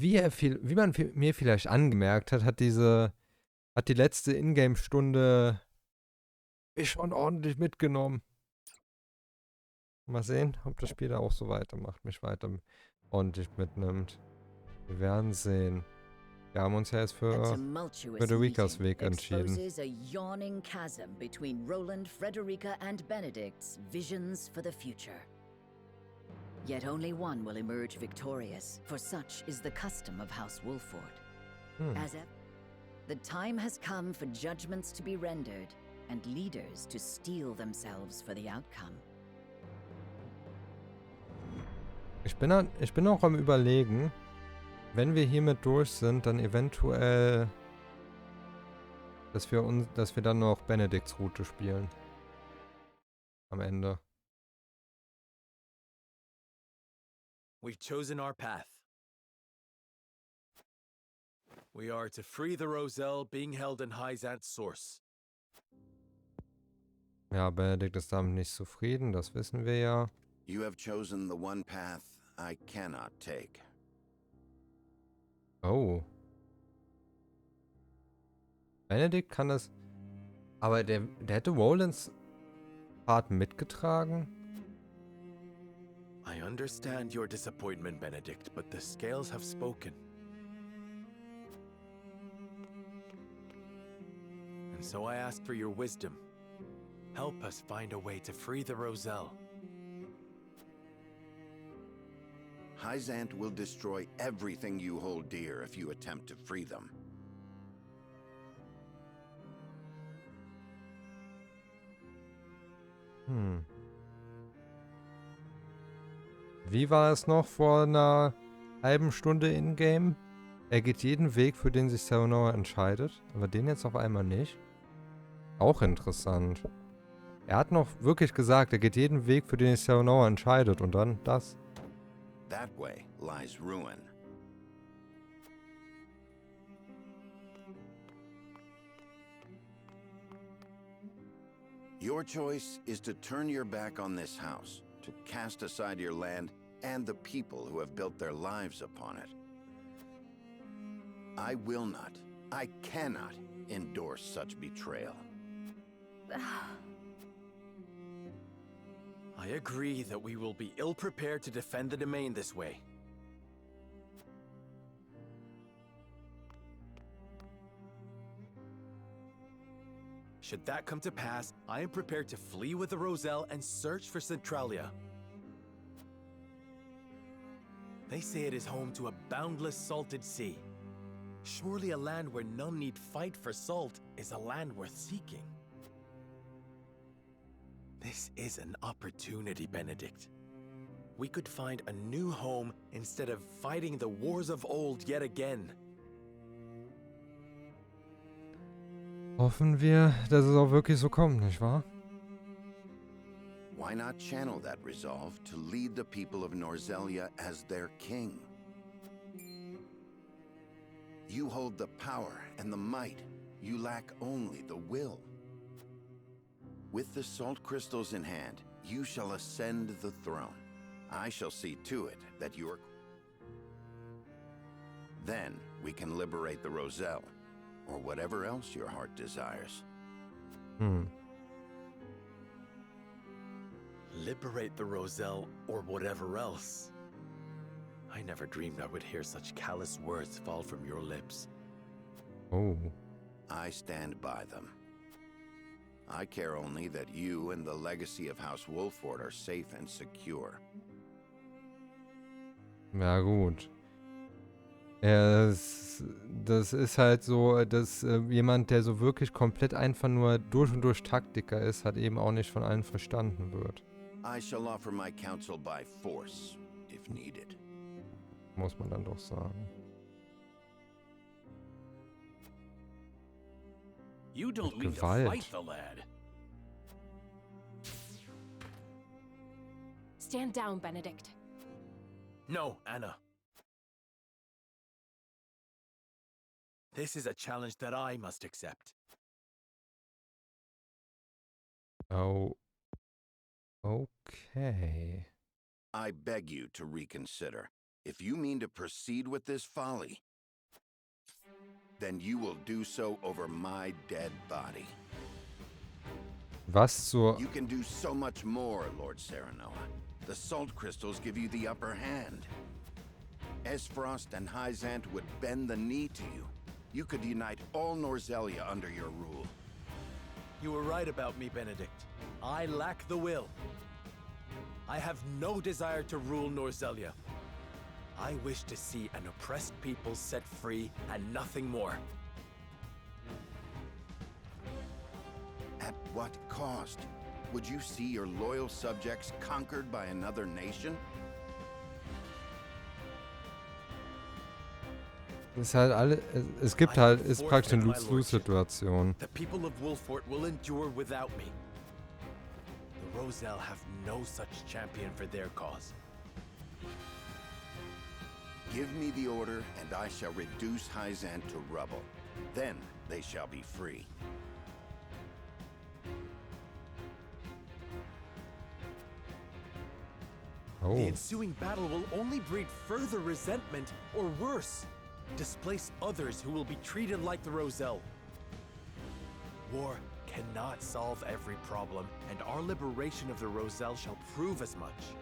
wie man mir vielleicht angemerkt hat, hat die letzte Ingame-Stunde mich schon ordentlich mitgenommen. Mal sehen, ob das Spiel da auch so weitermacht, mich weiter ordentlich mitnimmt. Wir werden sehen. Wir haben uns ja jetzt für Fredericas Weg entschieden. A yawning chasm between Roland, Fredericas and Benedikts' visions for the future. Yet only one will emerge victorious, for such is the custom of Haus Wolffort. As ever, the time has come for judgments to be rendered and leaders to steel themselves for the outcome. Ich bin auch am Überlegen, wenn wir hiermit durch sind, dann eventuell, dass wir dann noch Benedikts Route spielen. Am Ende. We've chosen our path. We are to free the Rosaile being held in Heissands source. Ja, Benedikt ist damit nicht zufrieden, das wissen wir ja. You have chosen the one path I cannot take. Oh. Benedikt kann das... Aber der hätte Rolands Part mitgetragen? I understand your disappointment, Benedict, but the scales have spoken. And so I ask for your wisdom. Help us find a way to free the Rosaile. Heissands will destroy everything you hold dear if you attempt to free them. Wie war es noch vor einer halben Stunde in-game? Er geht jeden Weg, für den sich Sauer entscheidet, aber den jetzt auf einmal nicht. Auch interessant. Er hat noch wirklich gesagt, er geht jeden Weg, für den sich Sauer entscheidet und dann das. That way lies ruin. Your choice is to turn your back on this house, to cast aside your land and the people who have built their lives upon it. I will not, I cannot endorse such betrayal. I agree that we will be ill-prepared to defend the domain this way. Should that come to pass, I am prepared to flee with the Rosaile and search for Centralia. They say it is home to a boundless salted sea. Surely a land where none need fight for salt is a land worth seeking. This is an opportunity, Benedict. We could find a new home instead of fighting the wars of old yet again. Hoffen wir, dass es auch wirklich so kommt, nicht wahr? Why not channel that resolve to lead the people of Norzelia as their king? You hold the power and the might. You lack only the will. With the salt crystals in hand, you shall ascend the throne. I shall see to it that you are... Then we can liberate the Rosaile, or whatever else your heart desires. Liberate the Rosaile, or whatever else. I never dreamed I would hear such callous words fall from your lips. Oh. I stand by them. I care only that you and the legacy of Haus Wolffort are safe and secure. Ja gut. Das ist halt so, dass jemand, der so wirklich komplett einfach nur durch und durch Taktiker ist, hat eben auch nicht von allen verstanden wird. I shall offer my counsel by force, if needed. Muss man dann doch sagen. You don't mean to Gewalt. fight the lad. Stand down, Benedict. No, Anna. This is a challenge that I must accept. Oh. Okay. I beg you to reconsider. If you mean to proceed with this folly, then you will do so over my dead body. Was zur... You can do so much more, Lord Serenoa. The salt crystals give you the upper hand. Esfrost and Heissands would bend the knee to you. You could unite all Norzelia under your rule. You were right about me, Benedict. I lack the will. I have no desire to rule Norzelia. I wish to see an oppressed people set free and nothing more. At what cost? Would you see your loyal subjects conquered by another nation? Ist halt es gibt halt, ist praktisch eine Lose-Lose-Situation. The people of Wolffort will endure without me. The Rosaile have no such champion for their cause. Give me the order, and I shall reduce Heissands to rubble. Then they shall be free. Oh. The ensuing battle will only breed further resentment, or worse, displace others who will be treated like the Rosaile. War cannot solve every problem, and our liberation of the Rosaile shall prove as much.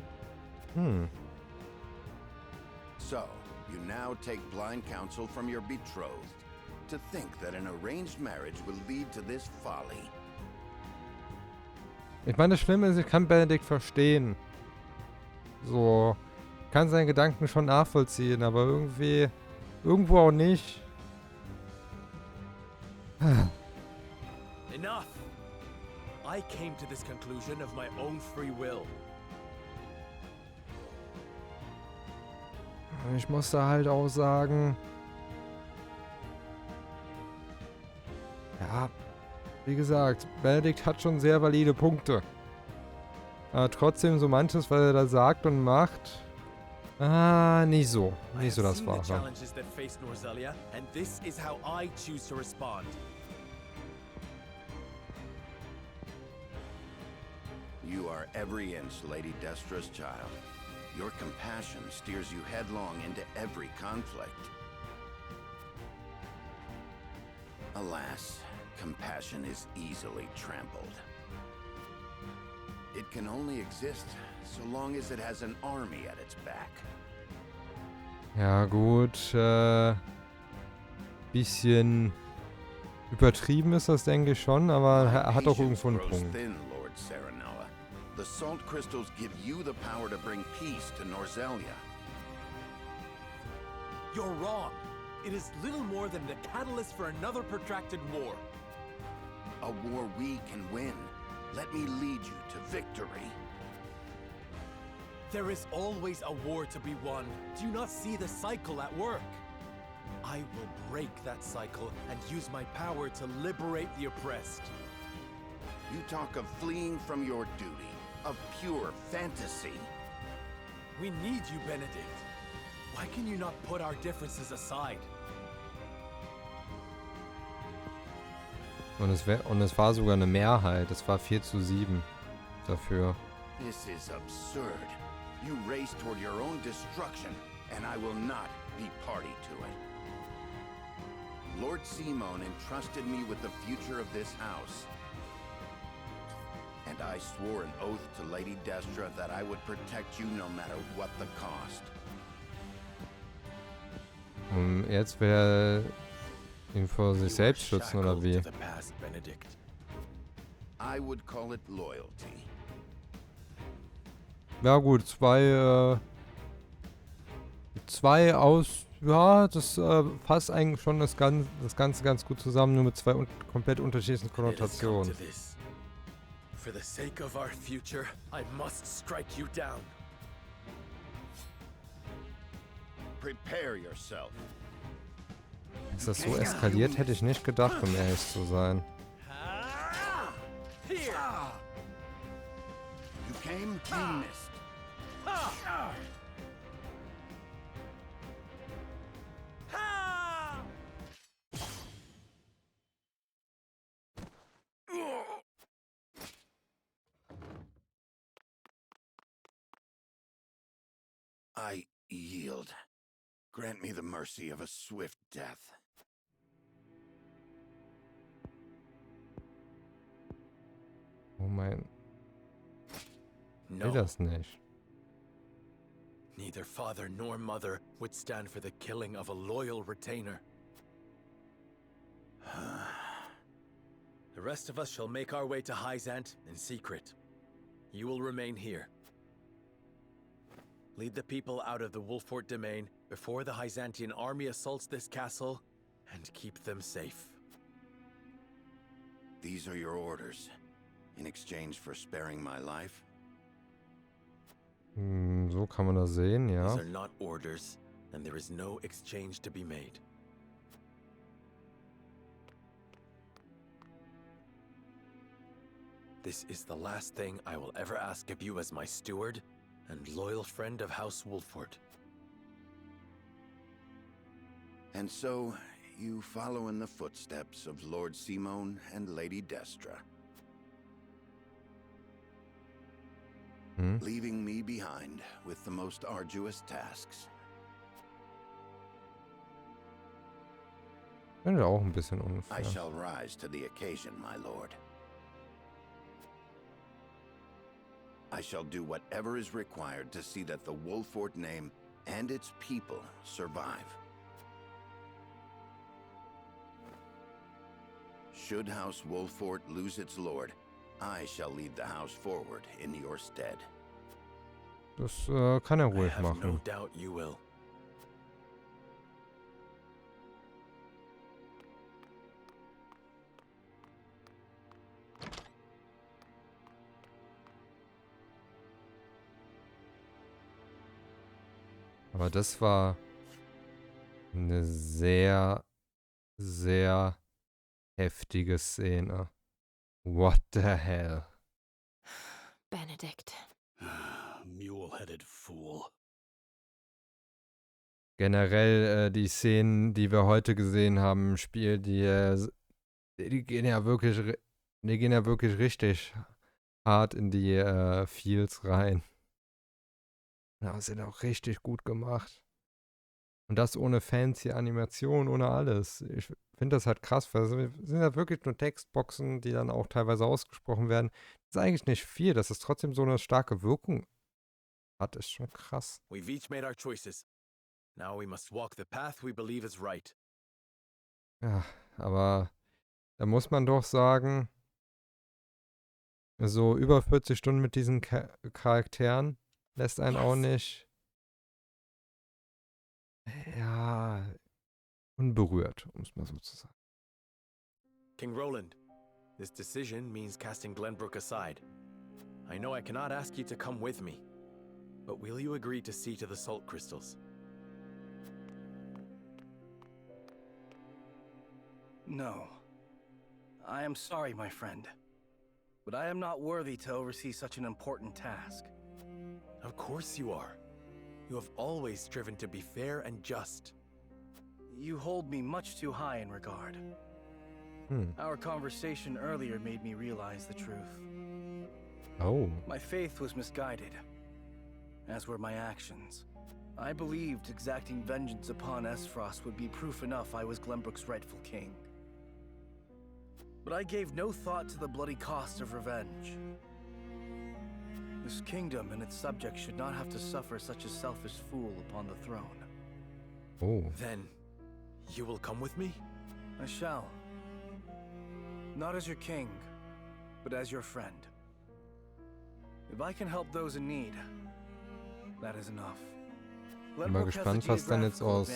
So, you now take blind counsel from your betrothed. To think that an arranged marriage will lead to this folly. Ich meine, das Schlimme ist, ich kann Benedikt verstehen. So, kann seinen Gedanken schon nachvollziehen, aber irgendwie, irgendwo auch nicht. Enough! I came to this conclusion of my own free will. Ich muss da halt auch sagen, ja, wie gesagt, Benedikt hat schon sehr valide Punkte. Aber trotzdem so manches, was er da sagt und macht, nicht so das Wahre. Challenges that face Norzelia, and this is how I choose to respond. You are every inch Lady Destra's child. Your compassion steers you headlong into every conflict. Alas, compassion is easily trampled. It can only exist so long as it has an army at its back. Ja gut, bisschen übertrieben ist das, denke ich schon, aber er hat auch irgendwo einen Punkt. Lord Serenoa. The salt crystals give you the power to bring peace to Norzelia. You're wrong. It is little more than the catalyst for another protracted war. A war we can win. Let me lead you to victory. There is always a war to be won. Do you not see the cycle at work? I will break that cycle and use my power to liberate the oppressed. You talk of fleeing from your duty, of pure fantasy. We need you, Benedict. Why can you not put our differences aside? Und es war sogar eine Mehrheit. Es war 4:7 dafür. This is absurd. You race toward your own destruction, and I will not be party to it. Lord Simon entrusted me with the future of this house. And I swore an oath to Lady Destra that I would protect you no matter what the cost. Jetzt will er ihn vor sich selbst schützen, oder wie? I would call it loyalty. Ja gut, zwei aus... Ja, das fasst eigentlich schon das Ganze ganz gut zusammen, nur mit zwei komplett unterschiedlichen Konnotationen. For the sake of our future, I must strike you down. Prepare yourself. Dass das so eskaliert, hätte ich nicht gedacht, um ehrlich zu sein. You came, you missed. yield. Grant me the mercy of a swift death. Oh mein... Ich will No, das nicht. neither father nor mother would stand for the killing of a loyal retainer. The rest of us shall make our way to Heissands in secret. You will remain here. Lead the people out of the Wolffort domain before the Heisantian army assaults this castle, and keep them safe. These are your orders. In exchange for sparing my life? So kann man das sehen, ja. These are not orders, and there is no exchange to be made. This is the last thing I will ever ask of you as my steward and loyal friend of Haus Wolffort. And so, you follow in the footsteps of Lord Simon and Lady Destra, leaving me behind with the most arduous tasks. Finde ich auch ein bisschen I unfair. shall rise to the occasion, my lord. I shall do whatever is required to see that the Wolffort name and its people survive. Should Haus Wolffort lose its lord, I shall lead the house forward in your stead. Das kann er I ruhig have no machen. doubt you will. Aber das war eine sehr, sehr heftige Szene. What the hell? Benedict. Mule-headed fool. Generell die Szenen, die wir heute gesehen haben im Spiel, die gehen ja wirklich richtig hart in die Feels rein. Ja, sind auch richtig gut gemacht. Und das ohne fancy Animation, ohne alles. Ich finde das halt krass, weil es sind ja wirklich nur Textboxen, die dann auch teilweise ausgesprochen werden. Das ist eigentlich nicht viel, dass es trotzdem so eine starke Wirkung hat, ist schon krass. We've each made our choices. Now we must walk the path we believe is right. Ja, aber da muss man doch sagen, so über 40 Stunden mit diesen Charakteren lässt einen auch nicht, ja, unberührt, um es mal so zu sagen. King Roland, this decision means casting Glenbrook aside. I know I cannot ask you to come with me, but will you agree to see to the salt crystals? No. I am sorry, my friend. But I am not worthy to oversee such an important task. Of course you are. You have always striven to be fair and just. You hold me much too high in regard. Our conversation earlier made me realize the truth. Oh. My faith was misguided, as were my actions. I believed exacting vengeance upon Esfrost would be proof enough I was Glenbrook's rightful king. But I gave no thought to the bloody cost of revenge. This kingdom and its subjects should not have to suffer such a selfish fool upon the throne. Oh. Then, you will come with me? I shall. Not as your king, but as your friend. If I can help those in need, that is enough. Bin mal gespannt, was dann jetzt aus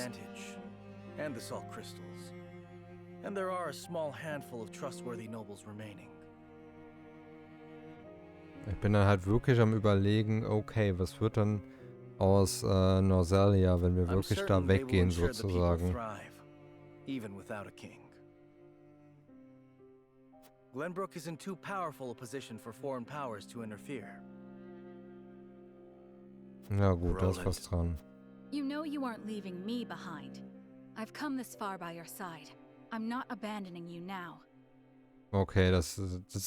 and the salt crystals. And there are a small handful of trustworthy nobles remaining. Ich bin dann halt wirklich am Überlegen, okay, was wird dann aus Norzelia, wenn wir wirklich da weggehen, sozusagen. Even without a king. Glenbrook is in too powerful a position for foreign powers to interfere. Ja gut, da ist was dran. You know you aren't leaving me behind. I've come this far by your side. I'm not abandoning you now. Okay, das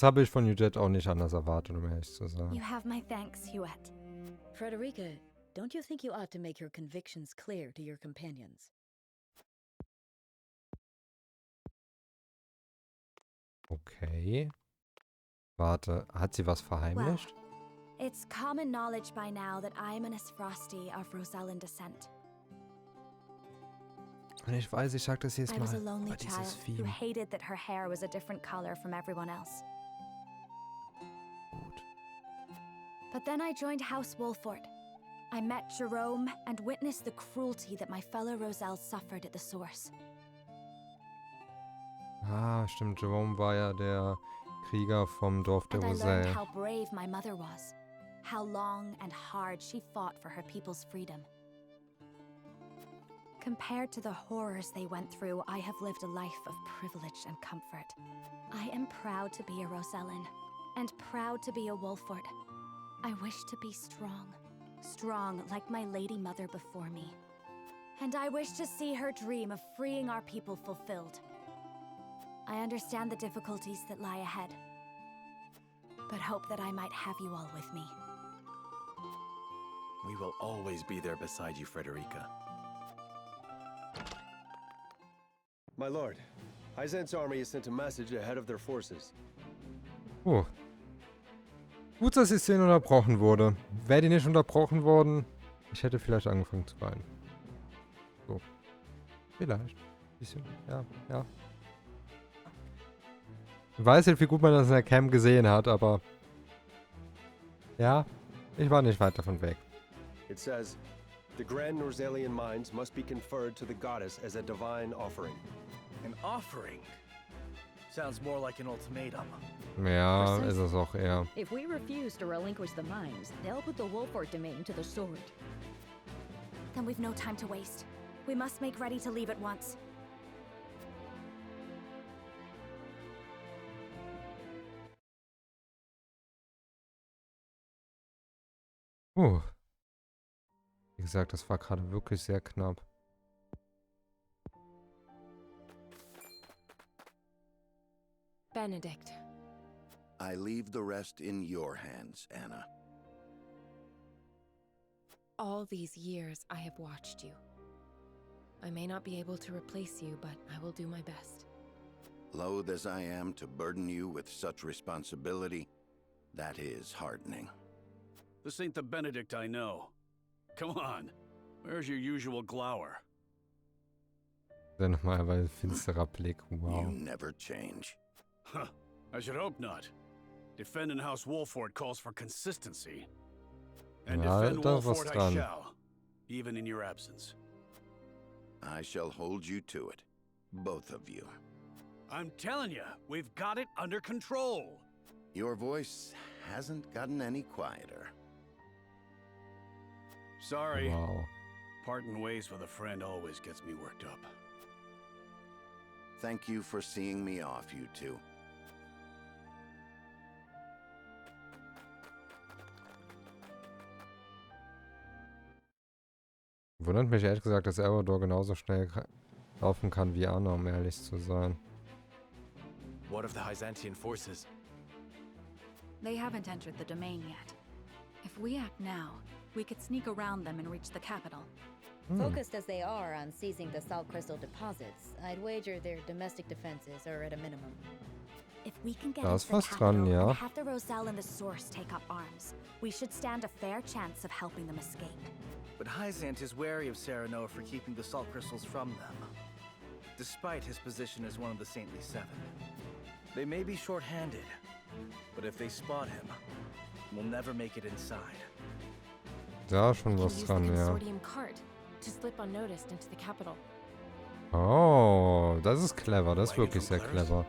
habe ich von Eugette auch nicht anders erwartet, um ehrlich zu sagen. You have my thanks, Huette. Frederica, don't you think you ought to make your convictions clear to your companions? Okay. Warte, hat sie was verheimlicht? It's common knowledge by now that I'm an Esfrosti of Rosailan descent. Und ich weiß, ich sag das jedes I was a Mal, lonely aber dieses child who Vieh. hated that her hair was a different color from everyone else. Gut. But then I joined Haus Wolffort. I met Jerome and witnessed the cruelty that my fellow Rosaile suffered at the source. Ah, stimmt, Jerome war ja der Krieger vom Dorf der And I learned Rosaile. how brave my mother was, how long and hard she fought for her people's freedom. Compared to the horrors they went through, I have lived a life of privilege and comfort. I am proud to be a Rosailan, and proud to be a Wolffort. I wish to be strong, strong like my lady mother before me. And I wish to see her dream of freeing our people fulfilled. I understand the difficulties that lie ahead, but hope that I might have you all with me. We will always be there beside you, Frederica. My lord, Heissands' army has sent a message ahead of their forces. Oh. Gut, dass die Szene unterbrochen wurde. Wäre die nicht unterbrochen worden, ich hätte vielleicht angefangen zu weinen. So. Vielleicht. Bisschen. Ja, ja. Ich weiß nicht, wie gut man das in der Cam gesehen hat, aber... Ja, ich war nicht weit davon weg. It says, the grand Norzelian mines must be conferred to the goddess as a divine offering. An offering? Sounds more like an ultimatum. Ja, ist es auch eher. If we refuse to relinquish the mines, they'll put the Wolffort domain to the sword. Then we've no time to waste. We must make ready to leave at once. Wie gesagt, das war gerade wirklich sehr knapp. Benedict. I leave the rest in your hands, Anna. All these years I have watched you. I may not be able to replace you, but I will do my best. Loath as I am to burden you with such responsibility, that is heartening. This ain't the Benedict I know. Come on, where's your usual glower? Dann normalerweise finsterer Blick. Wow. You never change. Huh, I should hope not. Defending Haus Wolffort calls for consistency. And Ja, defend da ist was Wolffort I dran. shall, even in your absence. I shall hold you to it. Both of you. I'm telling you, we've got it under control. Your voice hasn't gotten any quieter. Sorry, Wow. parting ways with a friend always gets me worked up. Thank you for seeing me off, you two. Wundert mich ehrlich gesagt, dass Eldor genauso schnell laufen kann wie Anna, um ehrlich zu sein. What of the Heisantian forces? They haven't entered the domain yet. If we act now, we could sneak around them and reach the capital. Focused as they are on seizing the salt crystal deposits, I'd wager their domestic defenses are at a minimum. If we can get Da into ist the was capital dran, ja. and have the Rosaile and the source take up arms, we should stand a fair chance of helping them escape. But Heissant is wary of Sereno for keeping the salt crystals from them, despite his position as one of the Saintly Seven. They may be short-handed, but if they spot him, we'll never make it inside. Da ist schon We can was use dran, the ja. consortium cart to slip unnoticed into the capital. Oh, das ist clever. Das ist Wagon wirklich from sehr Claire's? clever.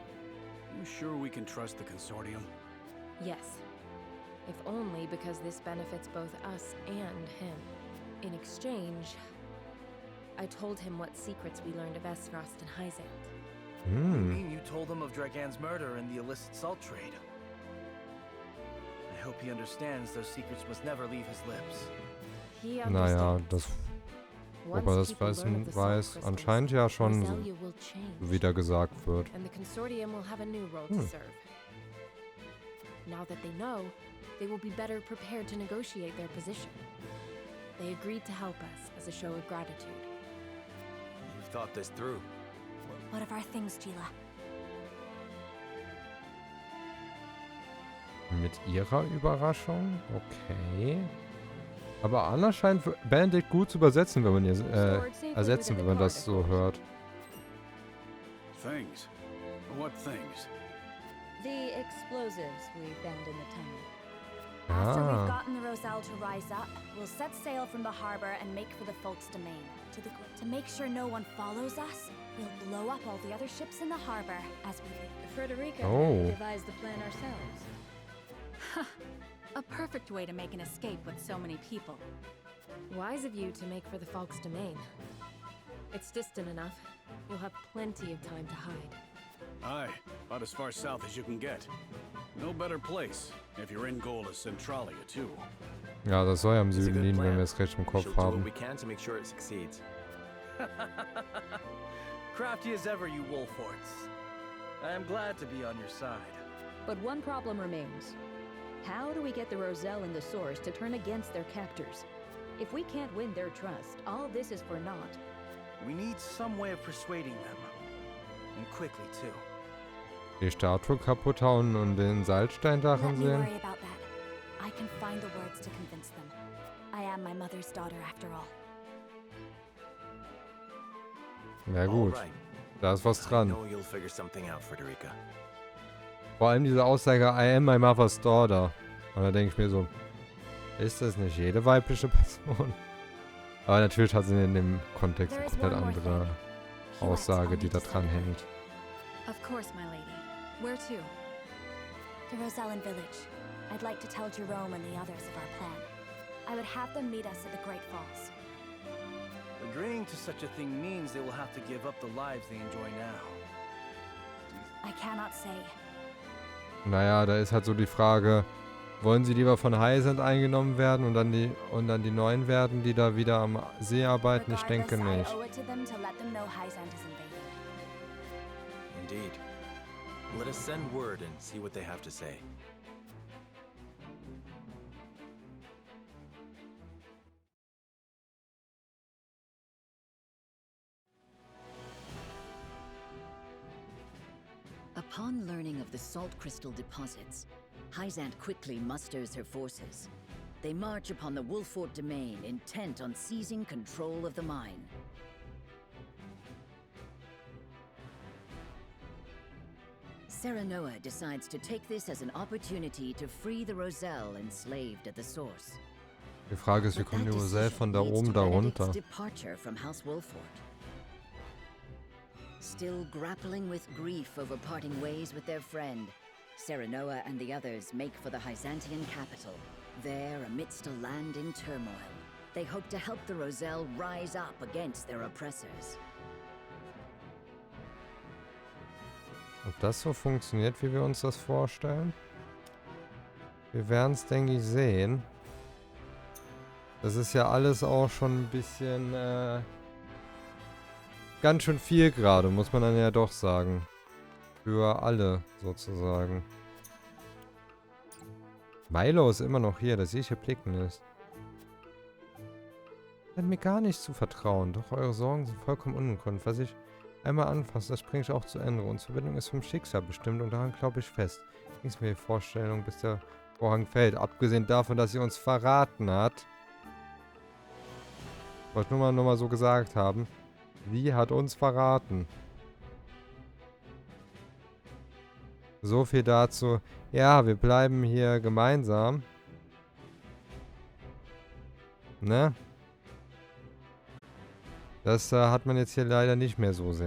You sure we can trust the consortium? Yes. If only because this benefits both us and him. In exchange, I told him what secrets we learned of Esfrost and Heissands. I Hm. mean, you told him of Dragan's murder and the illicit salt trade. I hope he understands those secrets must never leave his lips. He Naja, understands. das, Once ob er das people learn of the salt weiß, crystals, anscheinend ja schon, so Rosaile will change, wie da gesagt wird. and the consortium will have a new role to serve. Now that they know, they will be better prepared to negotiate their position. They agreed to help us as a show of gratitude. You've thought this through. What of our things, Gila? Mit ihrer Überraschung? Okay. Aber Anna scheint Benedikt gut zu übersetzen, wenn man ersetzen, wenn man das so hört. Things? What things? The explosives we found in the tunnel. After we've gotten the Rosaile to rise up, we'll set sail from the harbor and make for the Folk's domain. To make sure no one follows us, we'll blow up all the other ships in the harbor as we leave. Frederica devised the plan ourselves. A perfect way to make an escape with so many people. Wise of you to make for the Folk's domain. It's distant enough. You'll have plenty of time to hide. Aye, about as far south as you can get. No better place, if your end goal is Centralia too. Ja, das soll ja im Süden liegen, wenn wir es recht im Kopf haben. Crafty as ever, you Wolfforts. I am glad to be on your side. But one problem remains. How do we get the Rosaile and the Source to turn against their captors? If we can't win their trust, all this is for naught. We need some way of persuading them. And quickly, too. Die Statue kaputt hauen und den Salzsteindrachen Let me sehen. worry about that. I can find the words to convince them. I am my mother's daughter, after all. Ja gut, da ist was dran. Vor allem diese Aussage, I am my mother's daughter. Und da denke ich mir so, ist das nicht jede weibliche Person? Aber natürlich hat sie in dem Kontext eine komplett andere Aussage, die da dran hängt. Of course, my lady. Where to? The Rosaline village. I'd like to tell Jerome and the others of our plan. I would have them meet us at the Great Falls. Agreeing to such a thing means they will have to give up the lives they enjoy now. I cannot say. Naja, da ist halt so die Frage, wollen sie lieber von Heissands eingenommen werden und dann die Neuen werden, die da wieder am See arbeiten? Ich denke nicht. Indeed. Let us send word and see what they have to say. Upon learning of the salt crystal deposits, Heissands quickly musters her forces. They march upon the Wolffort domain, intent on seizing control of the mine. Serenoa decides to take this as an opportunity to free the Rosaile enslaved at the source. Die Frage ist, wie kommt die Rosaile von da oben da runter? Departure from Haus Wolffort. Still grappling with grief over parting ways with their friend, Serenoa and the others make for the Heisantian capital. There, amidst a land in turmoil, they hope to help the Rosaile rise up against their oppressors. Ob das so funktioniert, wie wir uns das vorstellen? Wir werden es, denke ich, sehen. Das ist ja alles auch schon ein bisschen ganz schön viel gerade, muss man dann ja doch sagen. Für alle, sozusagen. Milo ist immer noch hier, das sehe ich hier blicken lässt. Ihr habt mir gar nicht zu vertrauen, doch eure Sorgen sind vollkommen unbegründet. Was ich einmal anfasse, das bringe ich auch zu Ende. Unsere Verbindung ist vom Schicksal bestimmt und daran glaube ich fest. Nichts mehr die Vorstellung, bis der Vorhang fällt. Abgesehen davon, dass sie uns verraten hat. Wollte nur mal so gesagt haben. Sie hat uns verraten. So viel dazu. Ja, wir bleiben hier gemeinsam. Ne? Das hat man jetzt hier leider nicht mehr so sehr.